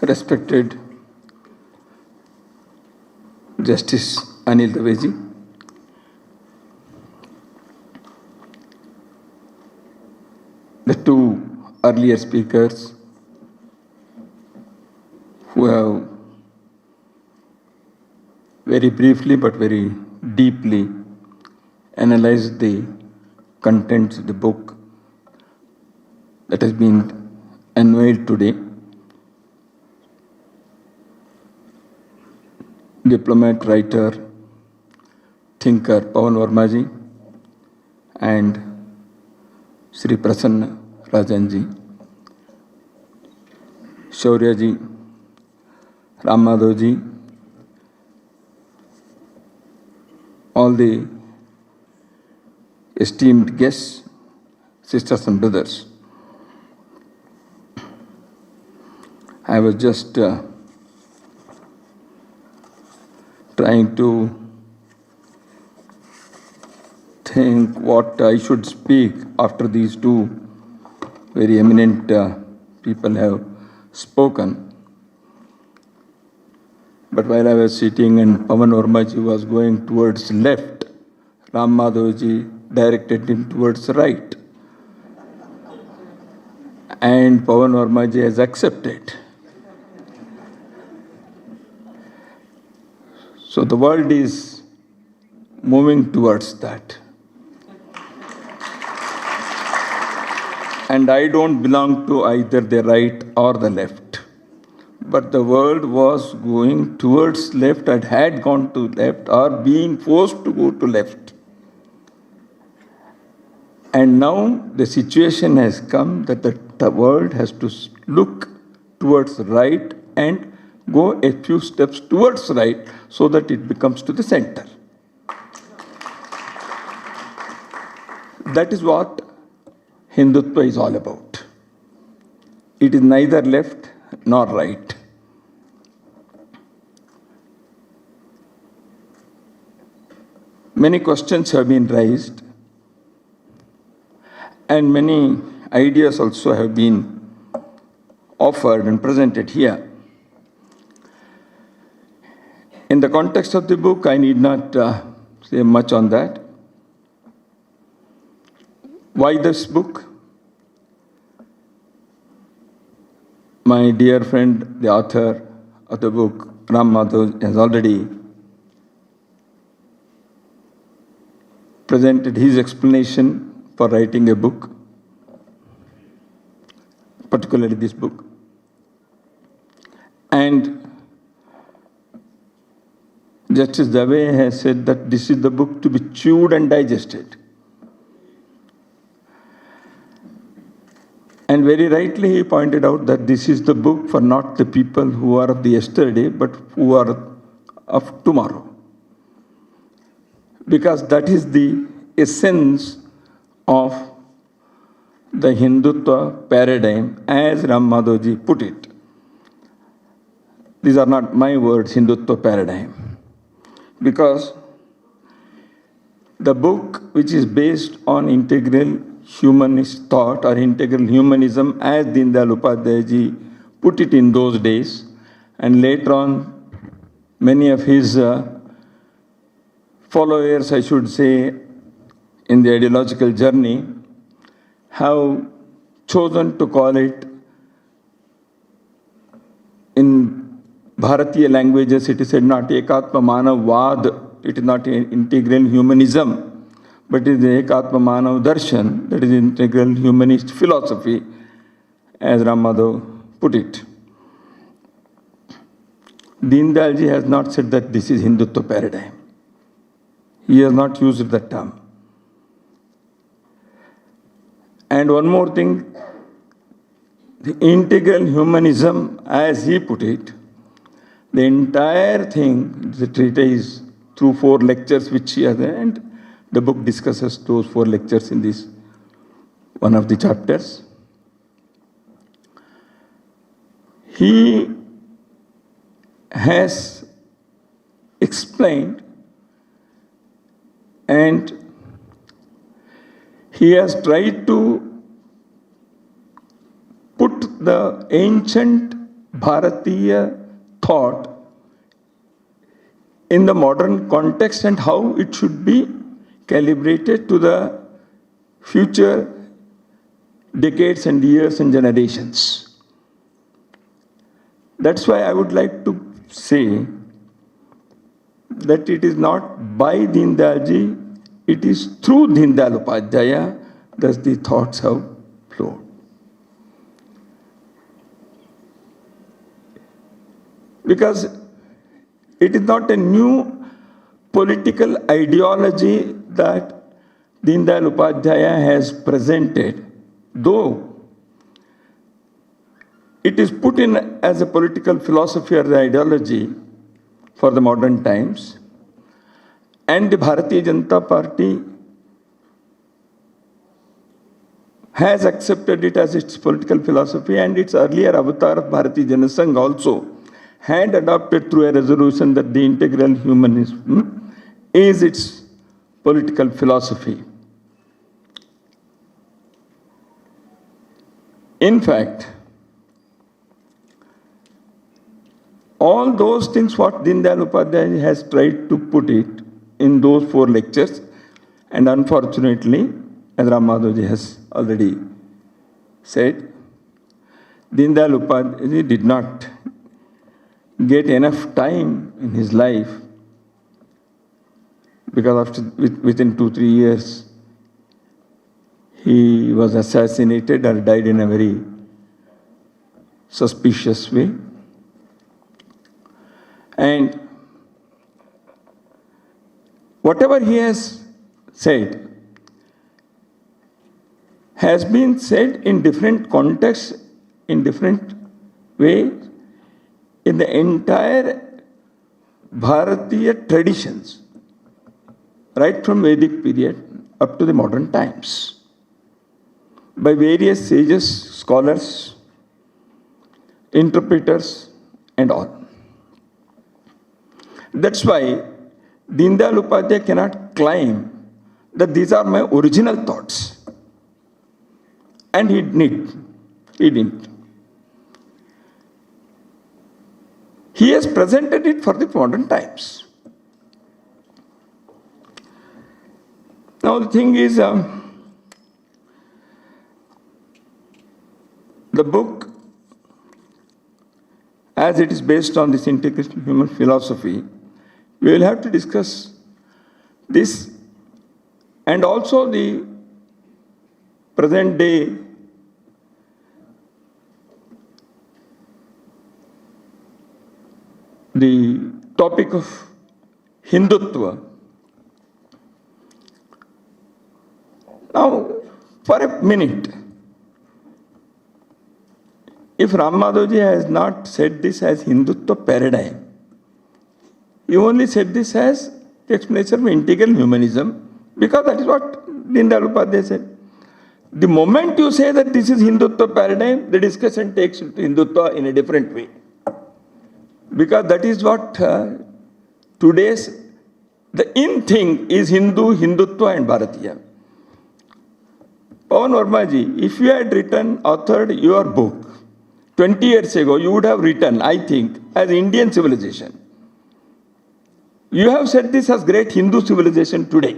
Respected Justice Anil Daveji, the two earlier speakers who have very briefly but very deeply analyzed the contents of the book that has been unveiled today. Diplomat, writer, thinker Pawan Verma ji and Sri Prasanna Rajan ji, Shaurya ji, Ram Madhav ji, all the esteemed guests, sisters and brothers. I was just trying to think what I should speak after these two very eminent people have spoken. But while I was sitting and Pawan Verma ji was going towards left, Ram Madhav ji directed him towards right. And Pawan Verma ji has accepted. So the world is moving towards that. And I don't belong to either the right or the left. But the world was going towards left and had gone to left or being forced to go to left. And now the situation has come that the world has to look towards right and go a few steps towards right so that it becomes to the center. That is what Hindutva is all about. It is neither left nor right. Many questions have been raised and many ideas also have been offered and presented here. In the context of the book, I need not say much on that. Why this book? My dear friend, the author of the book, Ram Madhav, has already presented his explanation for writing a book, particularly this book. And Justice Dave has said that this is the book to be chewed and digested. And very rightly he pointed out that this is the book for not the people who are of the yesterday, but who are of tomorrow. Because that is the essence of the Hindutva paradigm, as Ram Madhav ji put it. These are not my words, Hindutva paradigm. Because the book, which is based on integral humanist thought or integral humanism, as Deen Dayal Upadhyaya ji put it in those days, and later on many of his followers, I should say, in the ideological journey, have chosen to call it, in Bharatiya languages, it is said not Ekatma Manav Vad, it is not integral humanism, but it is Ekatma Manav Darshan, that is integral humanist philosophy, as Ram Madhav put it. Deen Dayal ji has not said that this is Hindutva paradigm. He has not used that term. And one more thing, the integral humanism, as he put it, the entire thing, the treatise through 4 lectures which he has, and the book discusses those 4 lectures in this one of the chapters. He has explained and he has tried to put the ancient Bharatiya thought in the modern context and how it should be calibrated to the future decades and years and generations. That's why I would like to say that it is not by Deen Dayalji, it is through Deen Dayal Upadhyaya that the thoughts have flowed. Because it is not a new political ideology that Deen Dayal Upadhyaya has presented, though it is put in as a political philosophy or the ideology for the modern times, and the Bharatiya Janata Party has accepted it as its political philosophy, and its earlier avatar of Bharatiya Janasangh also had adopted through a resolution that the integral humanism is its political philosophy. In fact, all those things what Deen Dayal Upadhyaya has tried to put it in those 4 lectures, and unfortunately, as Ram Madhavji has already said, Deen Dayal Upadhyaya did not get enough time in his life, because after, within 2-3 years, he was assassinated or died in a very suspicious way. And whatever he has said has been said in different contexts, in different ways, in the entire Bharatiya traditions, right from Vedic period up to the modern times, by various sages, scholars, interpreters, and all. That's why Deen Dayal Upadhyaya cannot claim that these are my original thoughts. And he didn't. He has presented it for the modern times. Now the thing is, the book, as it is based on this integral human philosophy, we will have to discuss this and also the present day the topic of Hindutva. Now, for a minute, if Ram Madhavji has not said this as Hindutva paradigm, he only said this as the explanation of integral humanism, because that is what Deen Dayal Upadhyaya said. The moment you say that this is Hindutva paradigm, the discussion takes to Hindutva in a different way. Because that is what today's, the in thing is Hindu, Hindutva and Bharatiya. Pawan Verma ji, if you had authored your book 20 years ago, you would have written, I think, as Indian civilization. You have said this as great Hindu civilization today.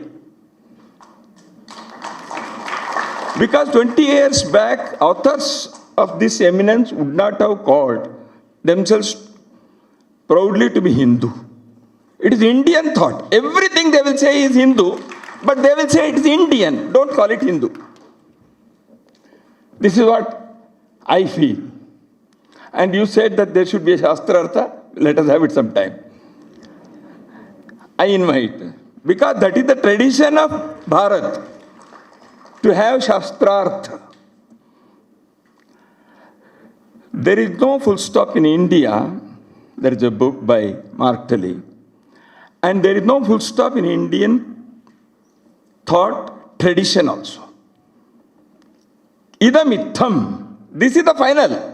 Because 20 years back, authors of this eminence would not have called themselves proudly to be Hindu. It is Indian thought. Everything they will say is Hindu, but they will say it is Indian. Don't call it Hindu. This is what I feel. And you said that there should be a Shastrartha. Let us have it sometime. I invite. Because that is the tradition of Bharat, to have Shastrartha. There is no full stop in India. There is a book by Mark Tully. And there is no full stop in Indian thought tradition also. Idam itham. This is the final.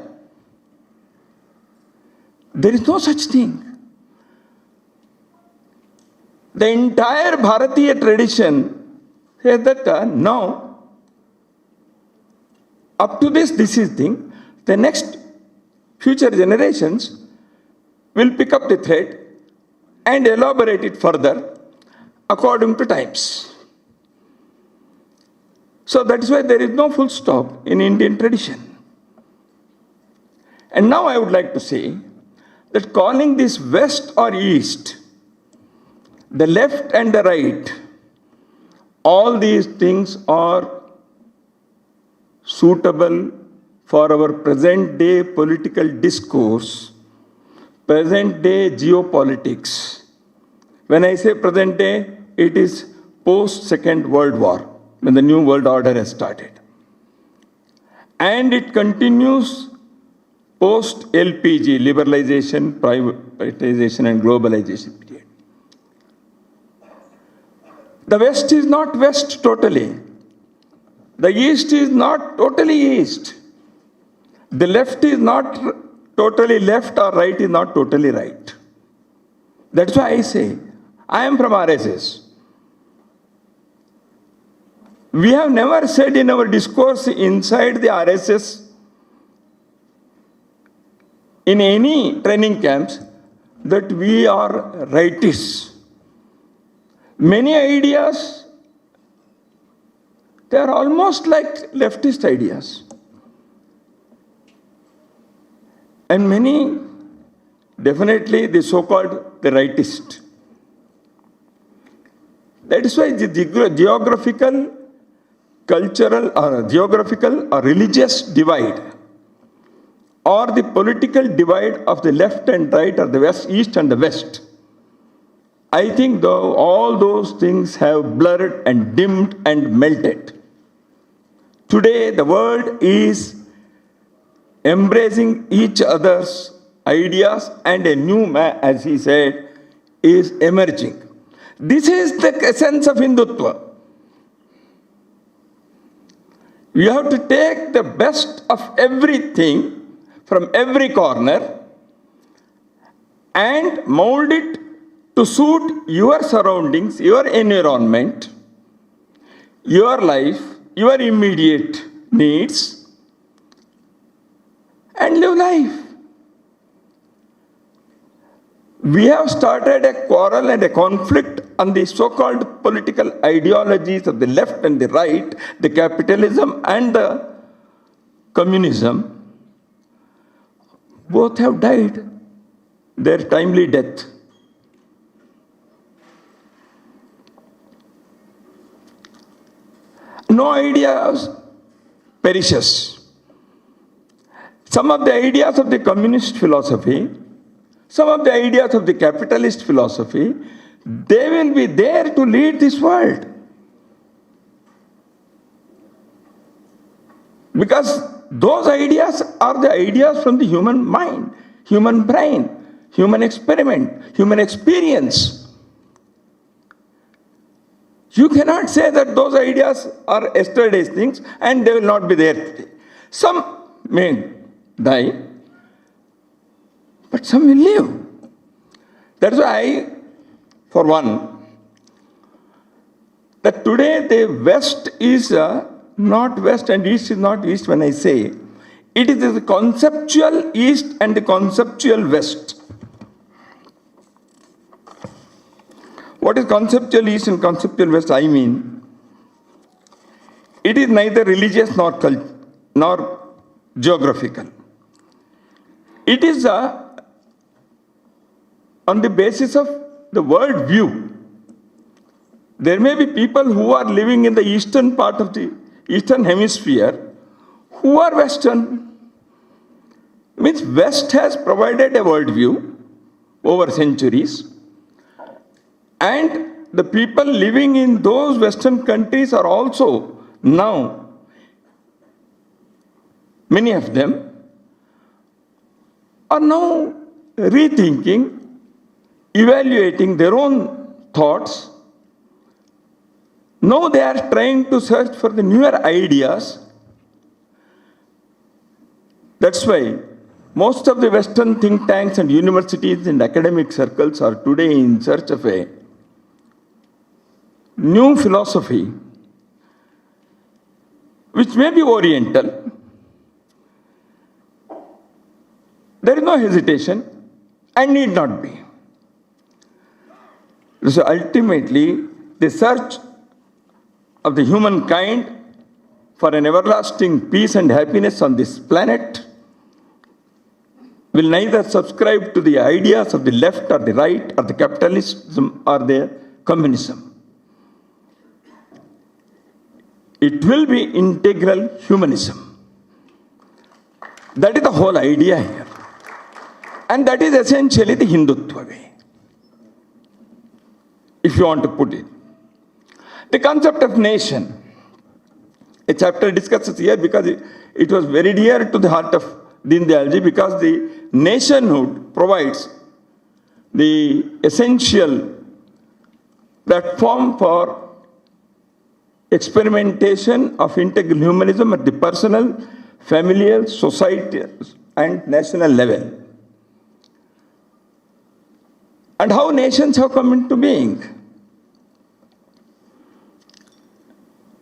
There is no such thing. The entire Bharatiya tradition says that now, up to this is thing. The next future generations will pick up the thread and elaborate it further according to times. So that is why there is no full stop in Indian tradition. And now I would like to say that calling this West or East, the left and the right, all these things are suitable for our present day political discourse, present day geopolitics. When I say present day, it is post Second World War, when the New World Order has started. And it continues post LPG, liberalization, privatization, and globalization period. The West is not West totally. The East is not totally East. The left is not totally left, or right is not totally right. That's why I say, I am from RSS. We have never said in our discourse inside the RSS, in any training camps, that we are rightists. Many ideas, they are almost like leftist ideas. And many, definitely the so-called the rightist. That is why the geographical, cultural, or religious divide, or the political divide of the left and right, or the West, East and the West, I think though all those things have blurred and dimmed and melted. Today the world is embracing each other's ideas, and a new man, as he said, is emerging. This is the essence of Hindutva. You have to take the best of everything from every corner and mold it to suit your surroundings, your environment, your life, your immediate needs, and live life. We have started a quarrel and a conflict on the so-called political ideologies of the left and the right, the capitalism and the communism. Both have died their timely death. No idea perishes. Some of the ideas of the communist philosophy, some of the ideas of the capitalist philosophy, they will be there to lead this world. Because those ideas are the ideas from the human mind, human brain, human experiment, human experience. You cannot say that those ideas are yesterday's things and they will not be there today. Some may die, but some will live. That's why for one, that today the West is not West and East is not East when I say, it is the conceptual East and the conceptual West. What is conceptual East and conceptual West? I mean, it is neither religious nor geographical. It is on the basis of the world view. There may be people who are living in the eastern part of the eastern hemisphere who are Western. Means West has provided a world view over centuries, and the people living in those Western countries are also now, many of them are now rethinking, evaluating their own thoughts. Now they are trying to search for the newer ideas. That's why most of the Western think tanks and universities and academic circles are today in search of a new philosophy, which may be Oriental, There is no hesitation and need not be. So ultimately, the search of the humankind for an everlasting peace and happiness on this planet will neither subscribe to the ideas of the left or the right or the capitalism or the communism. It will be integral humanism. That is the whole idea here. And that is essentially the Hindutva way, if you want to put it. The concept of nation, a chapter discusses here because it was very dear to the heart of Deen Dayalji, because the nationhood provides the essential platform for experimentation of integral humanism at the personal, familial, societal, and national level. And how nations have come into being.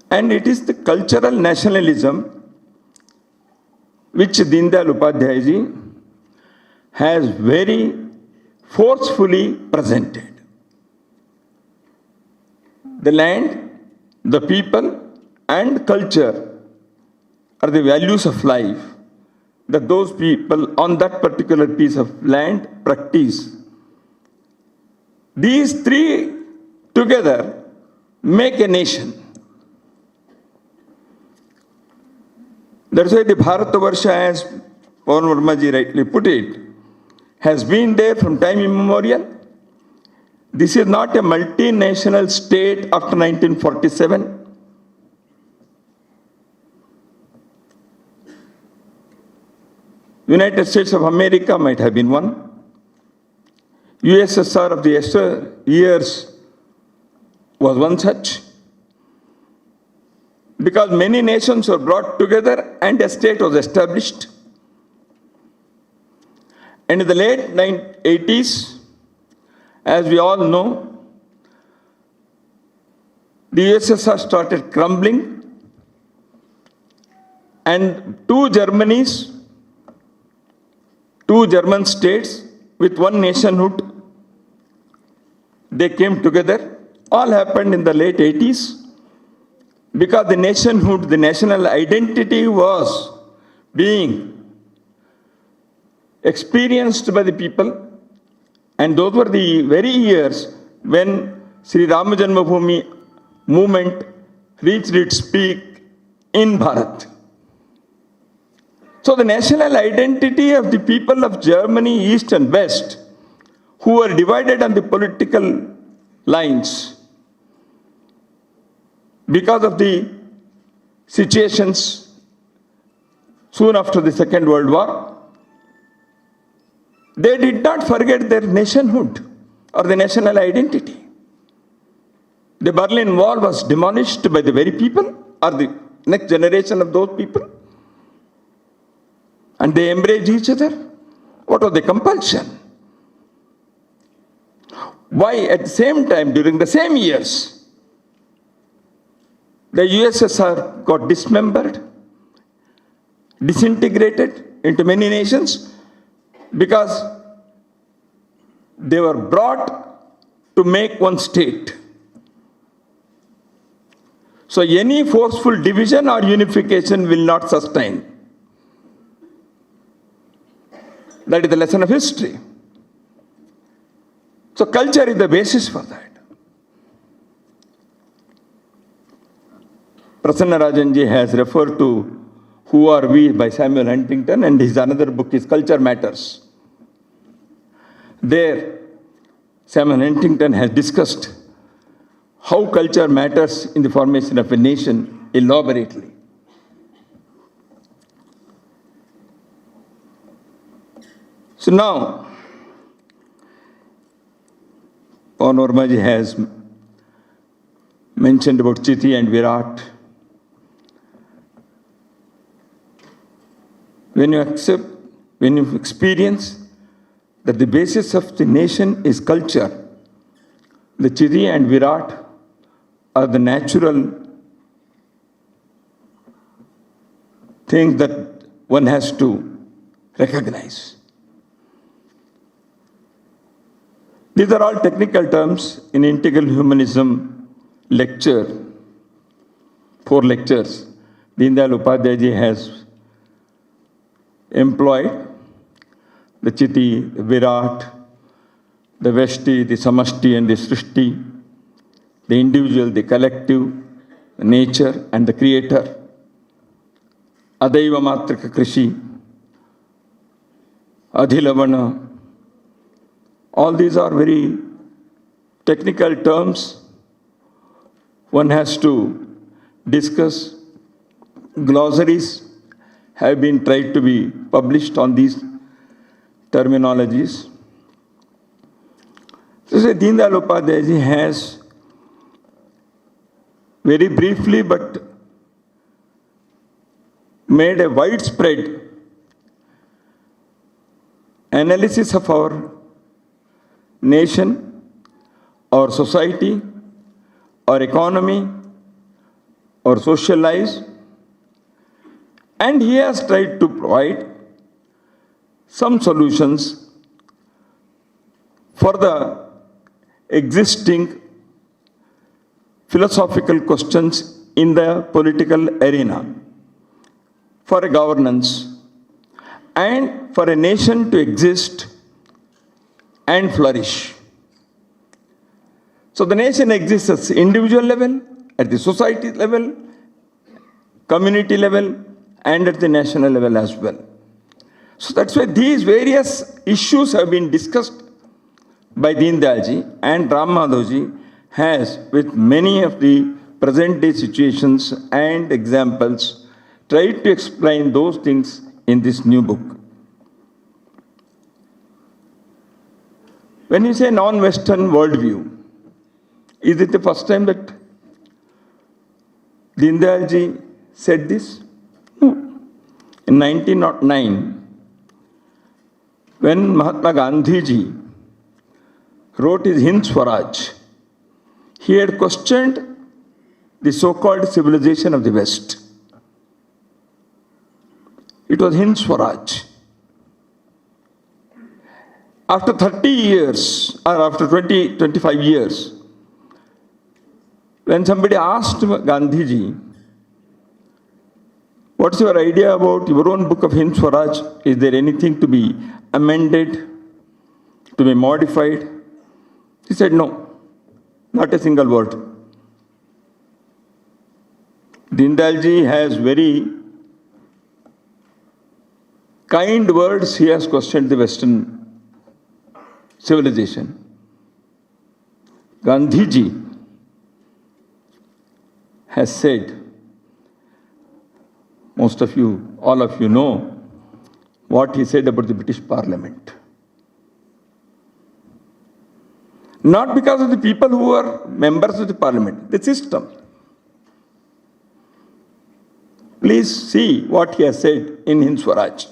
And it is the cultural nationalism which Deen Dayal Upadhyay ji has very forcefully presented. The land, the people, and culture are the values of life that those people on that particular piece of land practice. These three together make a nation. That's why the Bharatavarsha, as Pawan Verma ji rightly put it, has been there from time immemorial. This is not a multinational state after 1947. United States of America might have been one. USSR of the years was one such. Because many nations were brought together and a state was established. And in the late 80s, as we all know, the USSR started crumbling, and two German states with one nationhood, they came together. All happened in the late 80s. Because the nationhood, the national identity was being experienced by the people, and those were the very years when Sri Rama Janmabhoomi movement reached its peak in Bharat. So the national identity of the people of Germany, East and West, who were divided on the political lines, because of the situations soon after the Second World War, they did not forget their nationhood or the national identity. The Berlin Wall was demolished by the very people or the next generation of those people, and they embraced each other. What was the compulsion? Why at the same time, during the same years, the USSR got dismembered, disintegrated into many nations, because they were brought to make one state. So any forceful division or unification will not sustain. That is the lesson of history. So culture is the basis for that. Prasanna Rajanji has referred to Who Are We by Samuel Huntington, and his another book is Culture Matters. There, Samuel Huntington has discussed how culture matters in the formation of a nation elaborately. So now, Pawan Verma ji has mentioned about Chiti and Virat. When you experience that the basis of the nation is culture, the Chiti and Virat are the natural things that one has to recognize. These are all technical terms in integral humanism lecture, 4 lectures Deen Dayal Upadhyay ji has employed: the Chiti, the Virat, the Veshti, the Samashti and the Srishti, the individual, the collective, the nature and the creator, Adaiva Matrika Krishi, Adhilavana. All these are very technical terms. One has to discuss. Glossaries have been tried to be published on these terminologies. So Deen Dayal Upadhyay ji has very briefly but made a widespread analysis of our nation, our society, our economy, our social lives, and he has tried to provide some solutions for the existing philosophical questions in the political arena, for a governance, and for a nation to exist and flourish. So the nation exists at the individual level, at the society level, community level, and at the national level as well. So that's why these various issues have been discussed by Deen Dayal ji, and Ram Madhav ji has, with many of the present day situations and examples, tried to explain those things in this new book. When you say non-Western worldview, is it the first time that Deen Dayal ji said this? No. In 1909, when Mahatma Gandhi ji wrote his Hind Swaraj, he had questioned the so-called civilization of the West. It was Hind Swaraj. After 30 years, or after 25 years, when somebody asked Gandhi ji, what's your idea about your own book of Hind Swaraj? Is there anything to be amended, to be modified? He said, no, not a single word. Deen Dayal ji has very kind words. He has questioned the Western civilization. Gandhi ji has said, most of you, all of you know what he said about the British Parliament. Not because of the people who are members of the Parliament, the system. Please see what he has said in Hind Swaraj.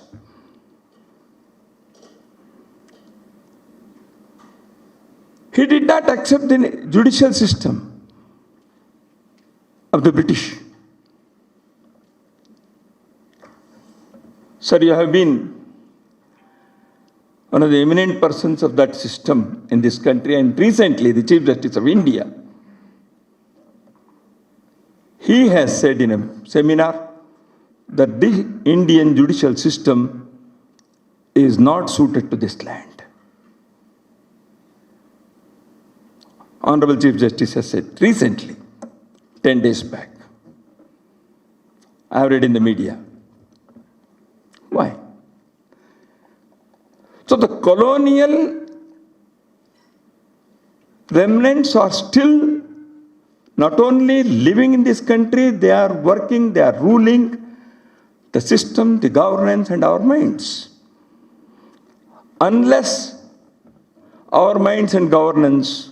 He did not accept the judicial system of the British. Sir, you have been one of the eminent persons of that system in this country, and recently the Chief Justice of India. He has said in a seminar that the Indian judicial system is not suited to this land. Honorable Chief Justice has said recently, 10 days back. I have read in the media. Why? So the colonial remnants are still not only living in this country, they are working, they are ruling the system, the governance, and our minds. Unless our minds and governance,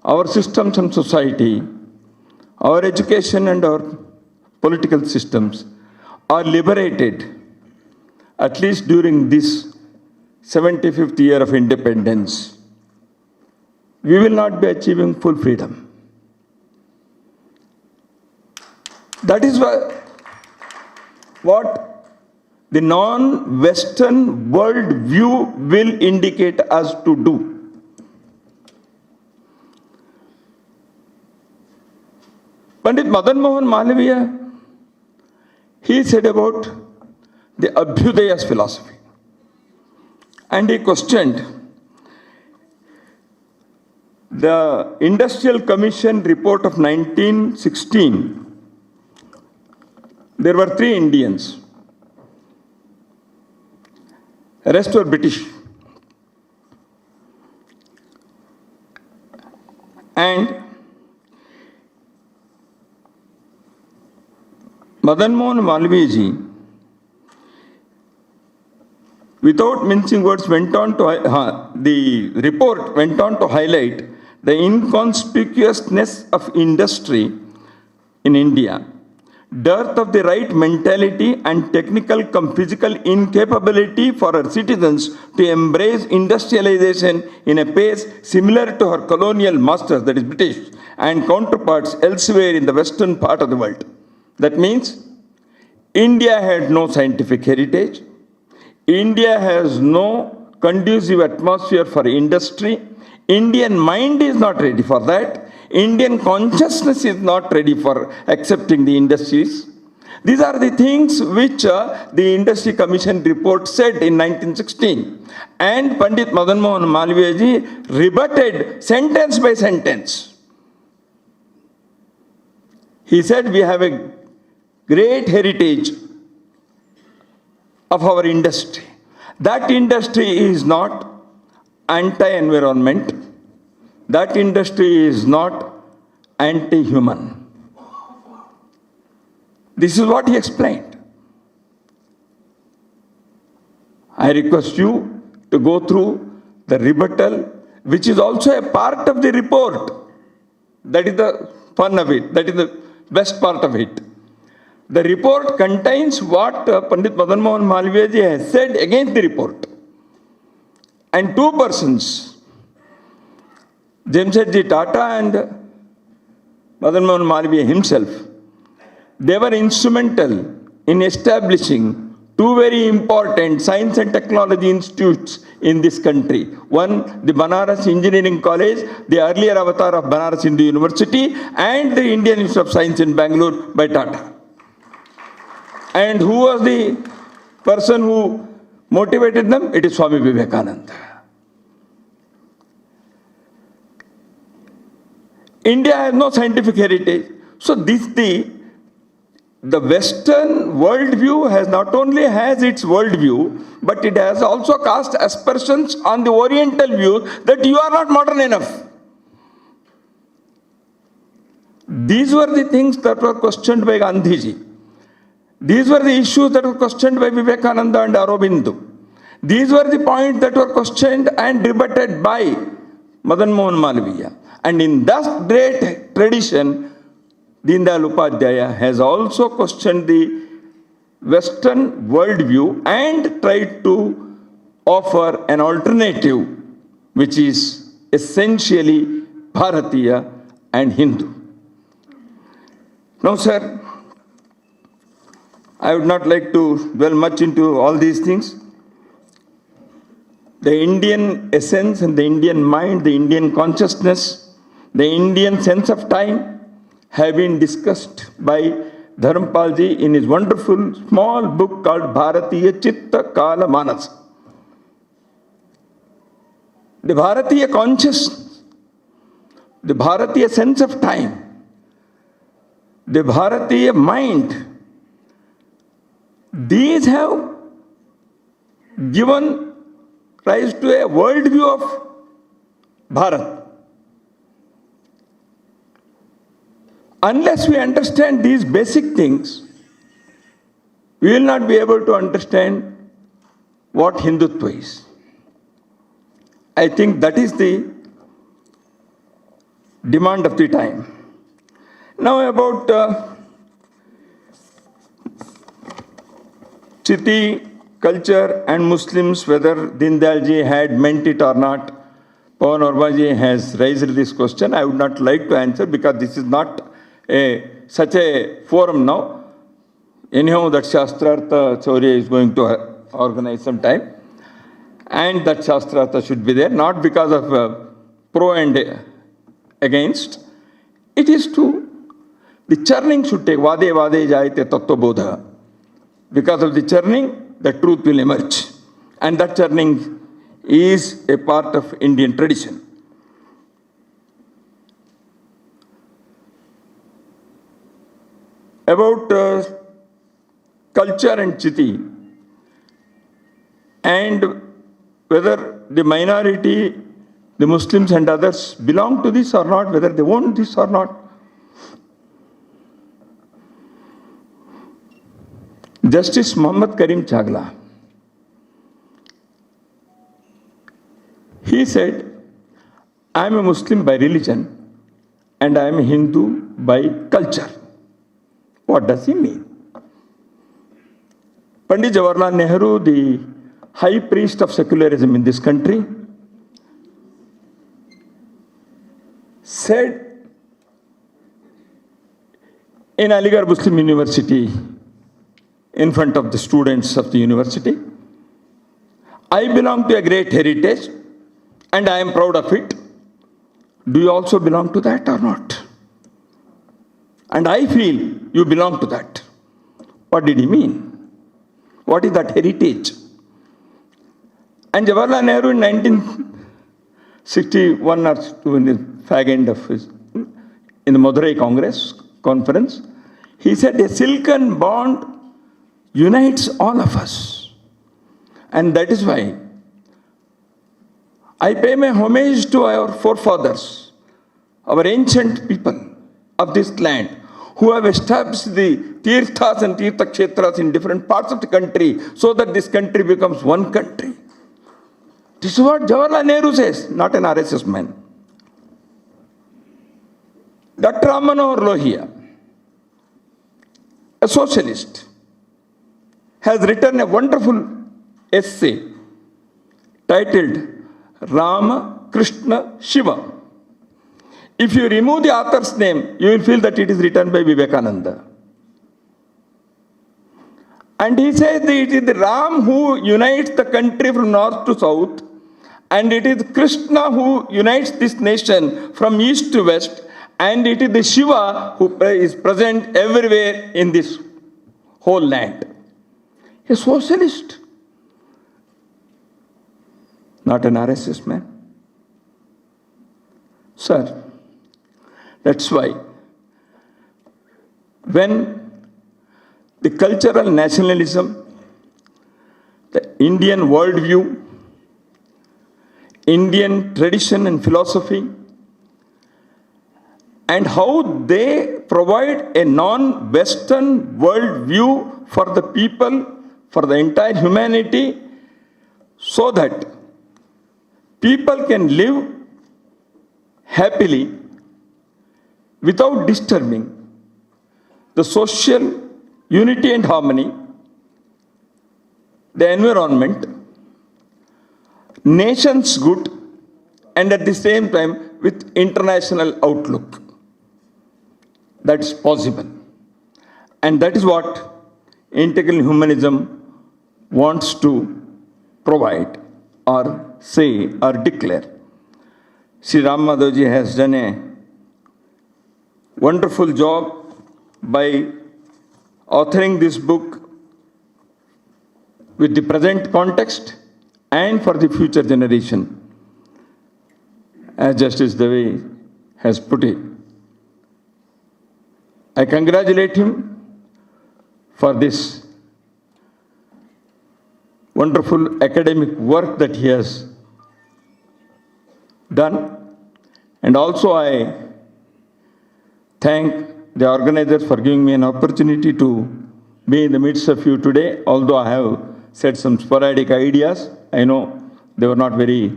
our systems and society, our education and our political systems are liberated, at least during this 75th year of independence, we will not be achieving full freedom. That is what the non-Western world view will indicate us to do. Pandit Madan Mohan Malviya, he said about the Abhyudaya's philosophy. And he questioned the Industrial Commission report of 1916. There were 3 Indians. The rest were British. And Madan Mohan Malviya ji, without mincing words, the report went on to highlight the inconspicuousness of industry in India, dearth of the right mentality and technical physical incapability for her citizens to embrace industrialization in a pace similar to her colonial masters, that is British, and counterparts elsewhere in the western part of the world. That means India had no scientific heritage. India has no conducive atmosphere for industry. Indian mind is not ready for that. Indian consciousness is not ready for accepting the industries. These are the things which the Industry Commission report said in 1916. And Pandit Madan Mohan Malviya ji rebutted sentence by sentence. He said, we have a great heritage of our industry. That industry is not anti-environment. That industry is not anti-human. This is what he explained. I request you to go through the rebuttal, which is also a part of the report. That is the fun of it. That is the best part of it. The report contains what Pandit Madan Mohan Malviya ji has said against the report. And 2 persons, Jamshedji Tata and Madan Mohan Malviya himself, they were instrumental in establishing 2 very important science and technology institutes in this country. One, the Banaras Engineering College, the earlier avatar of Banaras Hindu University, and the Indian Institute of Science in Bangalore by Tata. And who was the person who motivated them? It is Swami Vivekananda. India has no scientific heritage. So the Western worldview has not only has its worldview, but it has also cast aspersions on the Oriental view that you are not modern enough. These were the things that were questioned by Gandhiji. These were the issues that were questioned by Vivekananda and Aurobindo. These were the points that were questioned and rebutted by Madan Mohan Malviya. And in that great tradition, Deen Dayal Upadhyaya has also questioned the Western worldview and tried to offer an alternative which is essentially Bharatiya and Hindu. Now, sir, I would not like to dwell much into all these things. The Indian essence and the Indian mind, the Indian consciousness, the Indian sense of time have been discussed by Dharmpalji in his wonderful small book called Bharatiya Chitta Kala Manas. The Bharatiya consciousness, the Bharatiya sense of time, the Bharatiya mind, these have given rise to a worldview of Bharat. Unless we understand these basic things, we will not be able to understand what Hindutva is. I think that is the demand of the time. Now about Chiti, culture and Muslims, whether Deen Dayal ji had meant it or not. Pawan Verma ji has raised this question. I would not like to answer because this is not such a forum now. Anyhow, that Shastrartha Chaurya is going to organize some time. And that Shastrartha should be there, not because of pro and against. It is to The churning should take vade vade jayate tattva bodha. Because of the churning, the truth will emerge. And that churning is a part of Indian tradition. About culture and Chiti, and whether the minority, the Muslims and others belong to this or not, whether they want this or not. Justice Muhammad Karim Chagla, he said, I am a Muslim by religion and I am a Hindu by culture. What does he mean? Pandit Jawaharlal Nehru, the high priest of secularism in this country, said in Aligarh Muslim University, in front of the students of the university, I belong to a great heritage and I am proud of it. Do you also belong to that or not? And I feel you belong to that. What did he mean? What is that heritage? And Jawaharlal Nehru in 1961 or 2, in the fag end of his, in the Madurai Congress conference, he said a silken bond unites all of us. And that is why I pay my homage to our forefathers, our ancient people of this land, who have established the tirthas and tirthakshetras in different parts of the country so that this country becomes one country. This is what Jawaharlal Nehru says, not an RSS man. Dr. Ram Manohar Lohia, a socialist, has written a wonderful essay titled Rama, Krishna, Shiva. If you remove the author's name, you will feel that it is written by Vivekananda. And he says that it is the Ram who unites the country from north to south, and it is Krishna who unites this nation from east to west, and it is the Shiva who is present everywhere in this whole land. A socialist, not an RSS man. Sir, that's why when the cultural nationalism, the Indian worldview, Indian tradition and philosophy, and how they provide a non-Western worldview for the people, for the entire humanity, so that people can live happily without disturbing the social unity and harmony, the environment, nation's good, and at the same time with international outlook. That's possible. And that is what integral humanism wants to provide or say or declare. Sri Ram Madhavji has done a wonderful job by authoring this book with the present context and for the future generation, as Justice Dave has put it. I congratulate him for this wonderful academic work that he has done, and also I thank the organizers for giving me an opportunity to be in the midst of you today. Although I have said some sporadic ideas, I know they were not very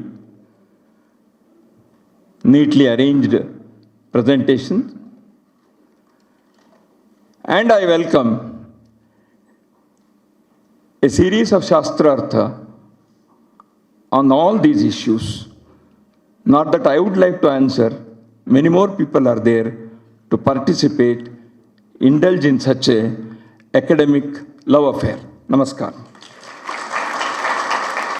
neatly arranged presentations. And I welcome a series of Shastrartha on all these issues. Not that I would like to answer, many more people are there to participate, indulge in such a academic love affair. Namaskar.